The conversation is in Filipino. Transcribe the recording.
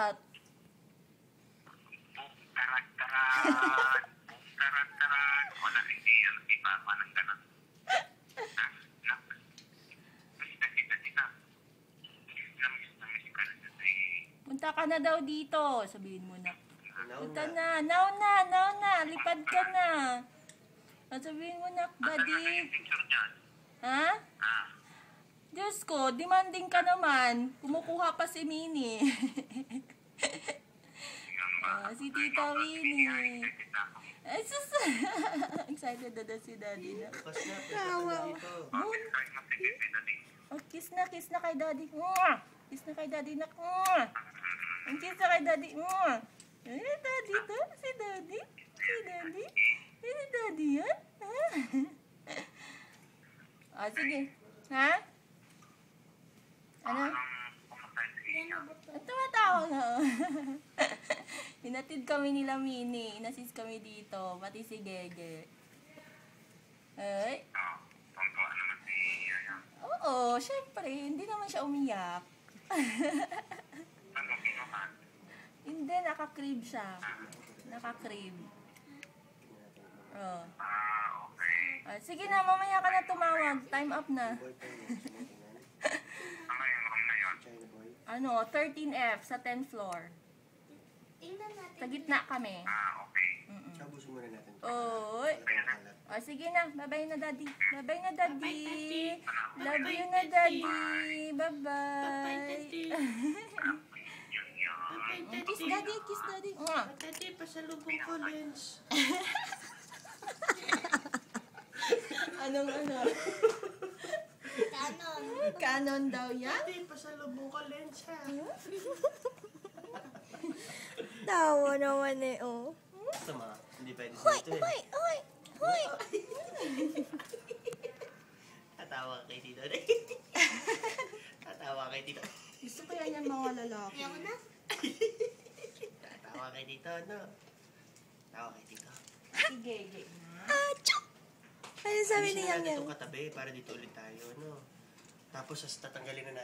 that? Taran-taran. Taran-taran. Wala, hindi yan. Di ba? Manang ganun. Miss na kita, tita. Namiss ka na dito eh. Punta ka na daw dito. Sabihin mo na. Now Punta na. na. Now na. Lipad ka na. Sabihin mo na, Asan na Daddy. yung picture niyan? Ha? Ah. Diyos ko, demanding ka naman. Kumukuha pa si Minnie. Si Tita Winnie. Ay, sus. Excited na daw si Daddy na. Bukas na. Tawa. Dito. Oh, kiss na kay Daddy. Kiss na kay Daddy na. Ang kiss na kay Daddy. Ay, Daddy to. Si Daddy. Si Daddy. Si Daddy yan. Sige. Ha? Ano? Ang tumatawa nga. Hinatid kami nila Minnie. Inasis kami dito. Pati si Gege. Ay. Tungtuwa naman si Yaya. Oo, syempre. Hindi naman siya umiyak. Ano kinuhan? Hindi, naka-crib siya. Naka-crib. Oh. Okay. Sige na, mamaya ka na tumawag. Time up na. Ano yung room na yun? Ano, 13F sa 10th floor. Tingnan natin. Sa gitna kami. Okay. Sabusin muna natin. Oy. Kalat. Sige na. Bye-bye na, Daddy. Bye-bye na, Daddy. Bye-bye, Daddy. Love you na, Bye-bye, Daddy. Bye-bye, Bye-bye. Daddy. Yun yun. Bye-bye, Kiss Daddy. Daddy, kiss Daddy. Daddy, pasalubong ko, Lens. Anong ano? Canon. Canon daw yan? Daddy, pasalubong ko, Lens, ha? Tawa naman eh, oh. Tama. Hindi pwede sa Hoy, ito eh. hoy, hoy, hoy. Tatawa kay Tito. Tatawa kay Tito. Gusto kaya niyan mga lalaki. Ayaw na. Tatawa kay Tito, no? Tatawa kay Tito. Si Gege. Achoo! Ano sabi Alisin ni na Yang natin Yang? itong katabi para dito ulit tayo, no? Tapos tatanggalin na natin.